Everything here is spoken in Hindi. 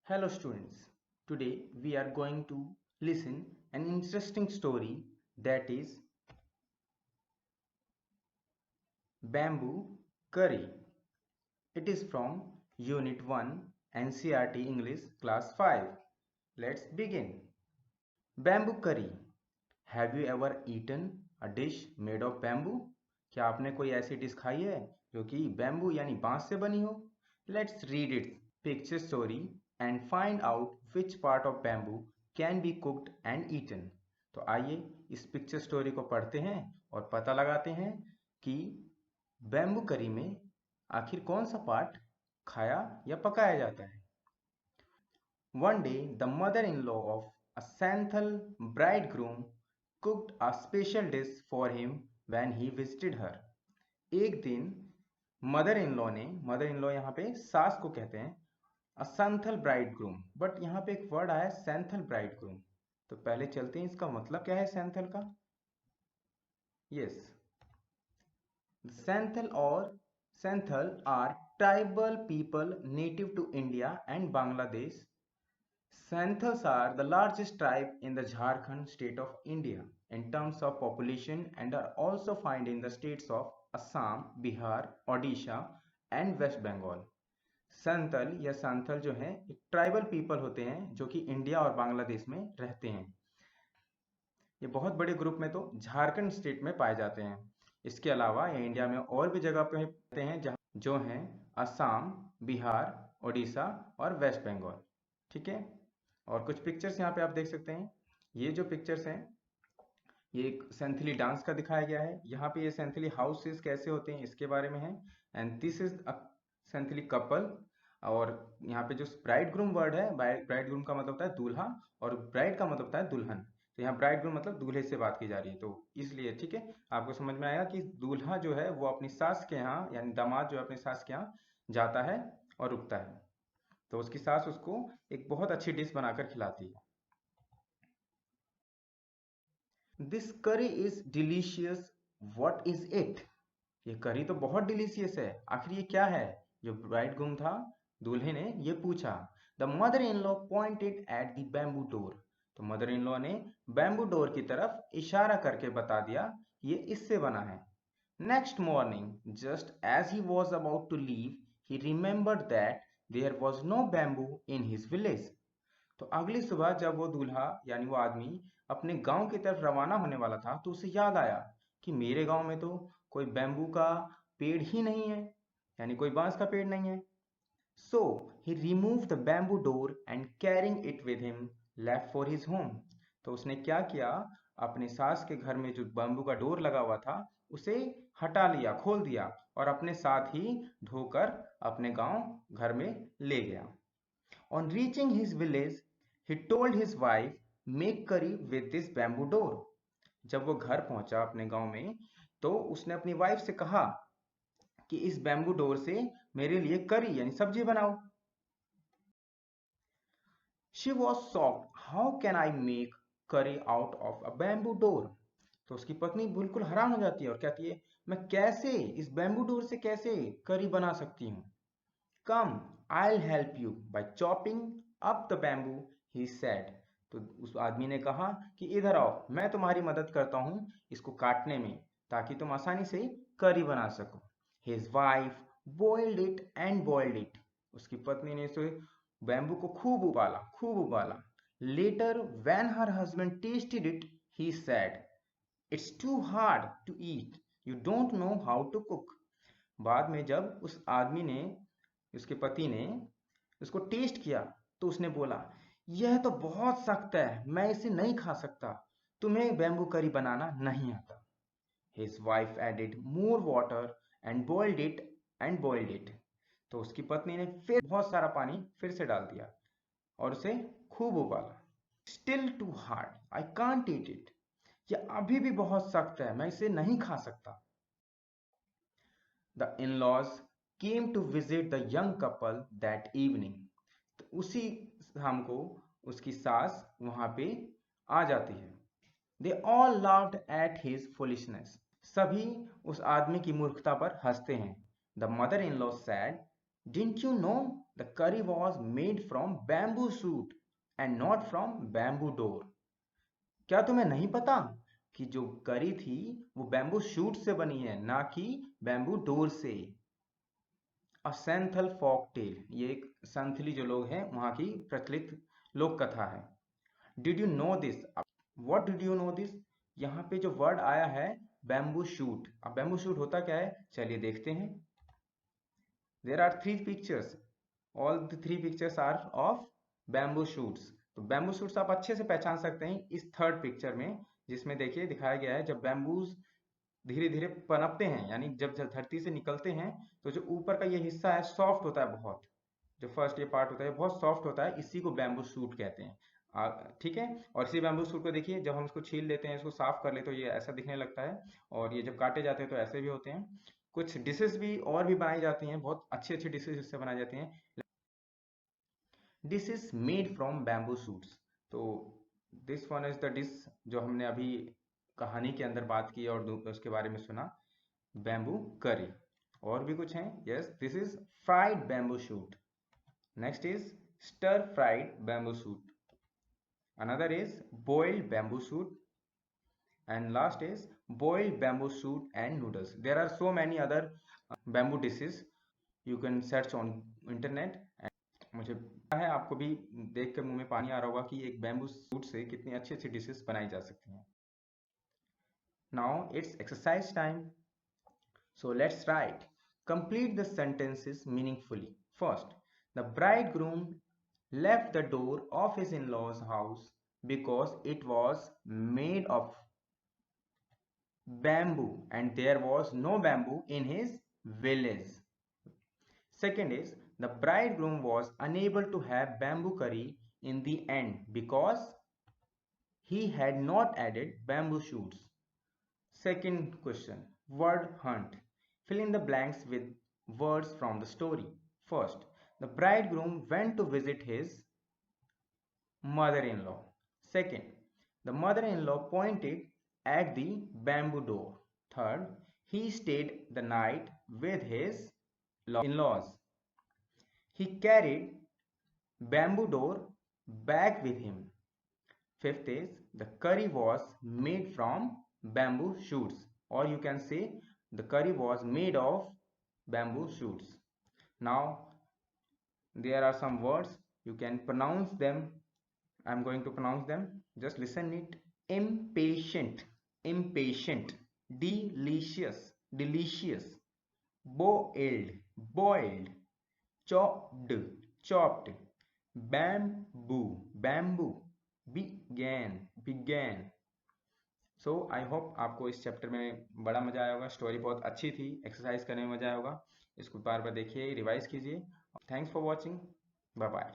Hello students, today we are going to listen an interesting story that is Bamboo Curry. It is from Unit 1 NCERT English Class 5. Let's begin. Bamboo Curry. Have you ever eaten a dish made of bamboo? क्या आपने कोई ऐसी डिश खाई है जो कि बैम्बू यानी बांस से बनी हो? Let's read its picture story and find out which part of bamboo can be cooked and eaten. तो आइए इस पिक्चर स्टोरी को पढ़ते हैं और पता लगाते हैं कि बैम्बू करी में आखिर कौन सा पार्ट खाया या पकाया जाता है. One day, the mother-in-law of a Santhal bridegroom cooked a special dish for him when he visited her. एक दिन मदर इन लॉ यहाँ पे सास को कहते हैं, असंथल ब्राइड ग्रूम, बट यहाँ पे एक वर्ड आया सैंथल ब्राइड ग्रूम. तो पहले चलते हैं इसका मतलब क्या है सैंथल का. यस, सैंथल और Santhal are tribal people native to India and Bangladesh. Santhals are the largest tribe in the Jharkhand state of India in terms of population and are also found in the states of Assam, Bihar, Odisha and West Bengal. Santhal या सांथल जो हैं एक ट्राइबल पीपल होते हैं जो कि इंडिया और बांग्लादेश में रहते हैं. ये बहुत बड़े ग्रुप में तो झारखंड स्टेट में पाए जाते हैं. इसके अलावा ये इंडिया में और भी जगह पे रहते हैं जहाँ जो हैं असम, बिहार, ओडिशा और वेस्ट बंगाल. ठीक है, और कुछ पिक्चर्स यहाँ पे आप देख सकते हैं. ये जो पिक्चर्स हैं ये एक सेंथली डांस का दिखाया गया है. यहाँ पे ये सेंथली हाउसेस कैसे होते हैं इसके बारे में है. And this is a Santhali couple. और यहाँ पे जो ब्राइड ग्रूम वर्ड है, ब्राइड ग्रूम का मतलब होता है दूल्हा और ब्राइड का मतलब होता है दुल्हन. तो यहाँ ब्राइड ग्रूम मतलब दूल्हे से बात की जा रही है, तो इसलिए ठीक है आपको समझ में आएगा कि दूल्हा जो है वो अपनी सास के यहाँ यानी दामाद जो है अपनी सास के यहाँ जाता है और रुकता है. तो उसकी सास उसको एक बहुत अच्छी डिश बनाकर खिलाती है. दिस करी is delicious. What is it? ये करी तो बहुत डिलीशियस है, आखिर ये क्या है? जो ब्राइड ग्रूम था, दूल्हे ने ये पूछा. The mother in law pointed at the bamboo door. तो मदर इन लॉ ने बैम्बू डोर की तरफ इशारा करके बता दिया ये इससे बना है. Next morning just as he was about to leave he remembered that there was no bamboo in his village. तो अगली सुबह जब वो दूल्हा यानी वो आदमी अपने गांव की तरफ रवाना होने वाला था तो उसे याद आया कि मेरे गांव में तो कोई बैम्बू का पेड़ ही नहीं है, यानी कोई बांस का पेड़ नहीं है. So he remove the bamboo door and carrying it with him left for his home. तो उसने क्या किया, अपने सास के घर में जो बैम्बू का डोर लगा हुआ था उसे हटा लिया, खोल दिया और अपने साथ ही धोकर अपने गांव घर में ले गया. On reaching his village, he told his wife, make curry with this bamboo door. जब वो घर पहुंचा अपने गांव में तो उसने अपनी वाइफ से कहा कि इस बैम्बू डोर से मेरे लिए करी यानी सब्जी बनाओ. She was shocked. How can I make curry out of a bamboo door? तो उसकी पत्नी बिल्कुल हैरान हो जाती है और कहती है मैं कैसे इस बैम्बू डोर से कैसे करी बना सकती हूँ. Come, I'll help you by chopping up the bamboo, he said. तो उस आदमी ने कहा कि इधर आओ, मैं तुम्हारी मदद करता हूँ इसको काटने में ताकि तुम आसानी से करी बना सको. His wife boiled it and boiled it. उसकी पत्नी ने इसे बैम्बू को खूब उबाला, खूब उबाला. Later, when her husband tasted it, he said, "It's too hard to eat. You don't know how to cook." बाद में जब उस आदमी ने, उसके पति ने उसको टेस्ट किया तो उसने बोला यह तो बहुत सख्त है, मैं इसे नहीं खा सकता, तुम्हें बैम्बू करी बनाना नहीं आता. His wife added more water and boiled it and boiled it. तो उसकी पत्नी ने फिर बहुत सारा पानी फिर से डाल दिया और उसे खूब उबाला. Still too hard. I can't eat it. यह अभी भी बहुत सख्त है, मैं इसे नहीं खा सकता. The in-laws came to visit the young couple that evening. तो उसी शाम को उसकी सास वहां पे आ जाती है. They all laughed at his foolishness. सभी उस आदमी की मूर्खता पर हंसते हैं. The mother-in-law said, "Didn't you know The curry was made from bamboo shoot and not from bamboo door. क्या तुम्हें नहीं पता कि जो करी थी वो बैम्बू शूट से बनी है, ना कि बैम्बू डोर से। अ सेंथल फोक टेल, ये एक संथली जो लोग हैं वहां की प्रचलित लोक कथा है। Did you know this? What did you know this? यहाँ पे जो वर्ड आया है बैम्बू शूट। अब बैम्बू शूट होता क्या है, चलिए देखते हैं। There are 3 pictures, all the 3 pictures are of bamboo shoots. तो बैम्बू शूट्स आप अच्छे से पहचान सकते हैं इस थर्ड पिक्चर में, जिसमें देखिए दिखाया गया है जब बैम्बूज धीरे धीरे पनपते हैं, यानी जब धरती से निकलते हैं तो जो ऊपर का ये हिस्सा है सॉफ्ट होता है बहुत। जो फर्स्ट ये पार्ट होता है बहुत सॉफ्ट होता है, इसी को बैम्बू शूट कहते हैं। ठीक है। और इसी बैम्बू शूट को देखिए, जब हम इसको छील लेते हैं, इसको साफ कर ले तो ये ऐसा दिखने लगता है, और ये जब काटे जाते हैं तो ऐसे भी होते हैं। कुछ डिशेस भी और भी बनाई जाती हैं, बहुत अच्छी अच्छी डिशेस इससे बनाई जाती हैं। Dish is made from bamboo shoots. तो this one is the dish जो हमने अभी कहानी के अंदर बात की और उसके बारे में सुना, बैम्बू करी। और भी कुछ हैं, yes, this is fried bamboo shoot. Next is stir fried bamboo shoot. Another is boiled bamboo shoot, and last is boiled bamboo shoot and noodles. There are so many other bamboo dishes you can search on internet. मुझे पता है आपको भी देख कर मुंह में पानी आ रहा होगा कि एक बैम्बू शूट से कितनी अच्छी अच्छी डिशेस बनाई जा सकती हैं। Now it's exercise time. So let's write. Complete the sentences meaningfully. First, the bridegroom left the door of his in-laws' house because it was made of bamboo and there was no bamboo in his village. Second is, the bridegroom was unable to have bamboo curry in the end because he had not added bamboo shoots. Second question, word hunt. Fill in the blanks with words from the story. First, the bridegroom went to visit his mother-in-law. Second, the mother-in-law pointed at the bamboo door. Third, he stayed the night with his in-laws. He carried bamboo door back with him. Fifth is, the curry was made from bamboo shoots, or you can say the curry was made of bamboo shoots. Now there are some words, you can pronounce them. I'm going to pronounce them, just listen it. Impatient, impatient. Delicious, delicious. Boiled, boiled. Chopped, chopped. Bamboo, bamboo. Began, began. So I hope आपको इस चैप्टर में बड़ा मजा आया होगा। स्टोरी बहुत अच्छी थी, एक्सरसाइज करने में मजा आया होगा। इसको बार बार देखिए, रिवाइज कीजिए। Thanks for watching, bye bye.